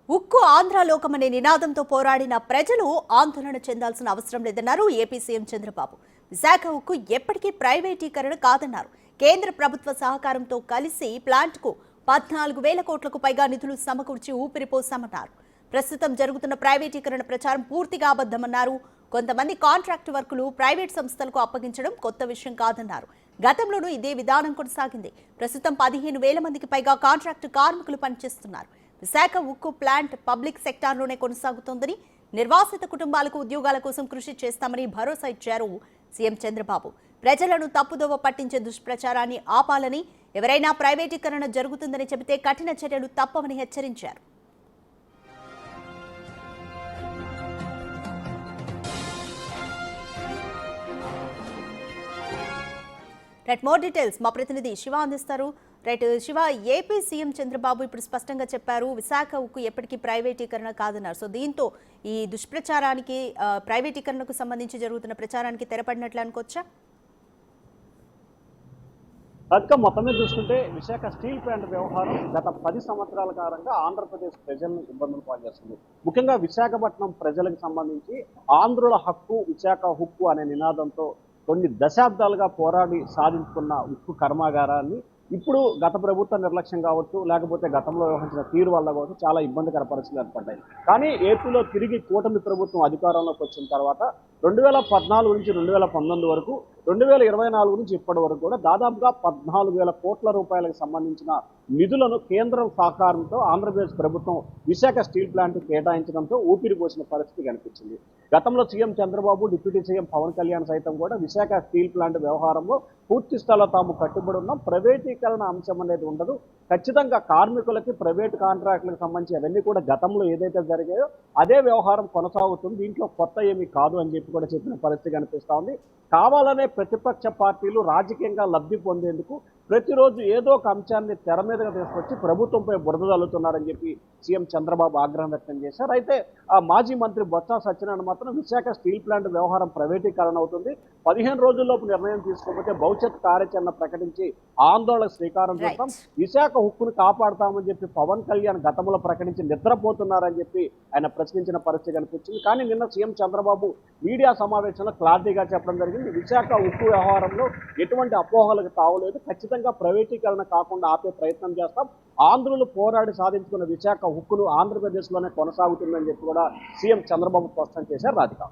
ఉక్కు ఆంధ్రలోకమనే నినాదంతో పోరాడిన ప్రజలు ఆందోళన చెందాల్సిన అవసరం లేదన్నారు ఏపీ సీఎం చంద్రబాబు. విశాఖ ఉక్కు ఎప్పటికీ ప్రైవేటీకరణ కాదన్నారు. కేంద్ర ప్రభుత్వ సహకారంతో కలిసి ప్లాంట్కు 14,000 కోట్లకు పైగా నిధులు సమకూర్చి ఊపిరిపోసామన్నారు. ప్రస్తుతం జరుగుతున్న ప్రైవేటీకరణ ప్రచారం పూర్తిగా అబద్ధమన్నారు. కొంతమంది కాంట్రాక్ట్ వర్కులు ప్రైవేట్ సంస్థలకు అప్పగించడం కొత్త విషయం కాదన్నారు. గతంలోనూ ఇదే విధానం కొనసాగింది. ప్రస్తుతం 15,000 మందికి పైగా కాంట్రాక్టు కార్మికులు పనిచేస్తున్నారు. విశాఖ ఉక్కు ప్లాంట్ పబ్లిక్ సెక్టార్లోనే కొనసాగుతోందని, నిర్వాసిత కుటుంబాలకు ఉద్యోగాల కోసం కృషి చేస్తామని భరోసా ఇచ్చారు సీఎం చంద్రబాబు. ప్రజలను తప్పుదోవ పట్టించే దుష్ప్రచారాన్ని ఆపాలని, ఎవరైనా ప్రైవేటీకరణ జరుగుతుందని చెబితే కఠిన చర్యలు తప్పవని హెచ్చరించారు. రైట్, మోర్ డీటెయిల్స్ మా ప్రతినిధి శివ అందిస్తారు. Right Shiva, AP CM Chandrababu ఇప్పుడు స్పష్టంగా చెప్పారు విశాఖ ఉక్కు ఎప్పటికీ ప్రైవేటీకరణ కాదన్నారు. సో దీంతో ఈ దుష్ప్రచారానికి, ప్రైవేటీకరణకు సంబంధించి జరుగుతున్న ప్రచారానికి తెరపడినట్లు అనుకోవచ్చా? అధిక మొత్తం మీద చూసుకుంటే విశాఖ స్టీల్ ప్లాంట్ వ్యవహారం గత 10 సంవత్సరాల కాలంగా ఆంధ్రప్రదేశ్ ప్రజలను ఇబ్బందులు పాల్చేస్తుంది. ముఖ్యంగా విశాఖపట్నం ప్రజలకు సంబంధించి ఆంధ్రుల హక్కు విశాఖ హక్కు అనే నినాదంతో కొన్ని దశాబ్దాలుగా పోరాడి సాధించుకున్న ఉక్కు కర్మాగారాన్ని ఇప్పుడు గత ప్రభుత్వ నిర్లక్ష్యం కావచ్చు, లేకపోతే గతంలో వ్యవహరించిన తీరు వల్ల కావచ్చు చాలా ఇబ్బందికర పరిస్థితులు ఏర్పడ్డాయి. కానీ ఏపీలో తిరిగి కూటమి ప్రభుత్వం అధికారంలోకి వచ్చిన తర్వాత 2014 నుంచి 2019 వరకు, 2024 నుంచి ఇప్పటి వరకు కూడా దాదాపుగా 14,000 కోట్ల రూపాయలకు సంబంధించిన నిధులను కేంద్రం సహకారంతో ఆంధ్రప్రదేశ్ ప్రభుత్వం విశాఖ స్టీల్ ప్లాంట్ కేటాయించడంతో ఊపిరి పోసిన పరిస్థితి కనిపించింది. గతంలో CM Chandrababu, deputy CM Pawan Kalyan సైతం కూడా విశాఖ స్టీల్ ప్లాంట్ వ్యవహారంలో పూర్తి స్థాయిలో తాము కట్టుబడి ఉన్నాం, ప్రైవేటీకరణ అంశం అనేది ఉండదు, ఖచ్చితంగా కార్మికులకి ప్రైవేట్ కాంట్రాక్టులకు సంబంధించి అవన్నీ కూడా గతంలో ఏదైతే జరిగాయో అదే వ్యవహారం కొనసాగుతుంది, దీంట్లో కొత్త ఏమీ కాదు అని చెప్పి కూడా చెప్పిన పరిస్థితి కనిపిస్తూ ఉంది. కావాలనే ప్రతిపక్ష పార్టీలు రాజకీయంగా లబ్ధి పొందేందుకు ప్రతిరోజు ఏదో ఒక అంశాన్ని తెర మీదగా తీసుకొచ్చి ప్రభుత్వంపై బురద చల్లుతున్నారని చెప్పి సీఎం చంద్రబాబు ఆగ్రహం వ్యక్తం చేశారు. అయితే ఆ మాజీ మంత్రి బొత్స సత్యనారాయణ మాత్రం విశాఖ స్టీల్ ప్లాంట్ వ్యవహారం ప్రైవేటీకరణ అవుతుంది, 15 రోజుల్లోపు నిర్ణయం తీసుకోకపోతే భవిష్యత్ కార్యాచరణ ప్రకటించి ఆందోళనకు శ్రీకారం చుడతాం, విశాఖ హక్కును కాపాడుతామని చెప్పి పవన్ కళ్యాణ్ గతంలో ప్రకటించి నిద్రపోతున్నారని చెప్పి ఆయన ప్రశ్నించిన పరిస్థితి కనిపించింది. కానీ నిన్న సీఎం చంద్రబాబు మీడియా సమావేశంలో క్లారిటీగా చెప్పడం జరిగింది, విశాఖ ఉక్కు వ్యవహారంలో ఎటువంటి అపోహలకు తావులేదు, ఖచ్చితంగా ప్రైవేటీకరణ కాకుండా ఆపే ప్రయత్నం చేస్తాం, ఆంధ్రులు పోరాడి సాధించుకున్న విశాఖ ఉక్కును ఆంధ్రప్రదేశ్లోనే కొనసాగుతుందని చెప్పి కూడా సీఎం చంద్రబాబు స్పష్టం చేశారు. రాధిక.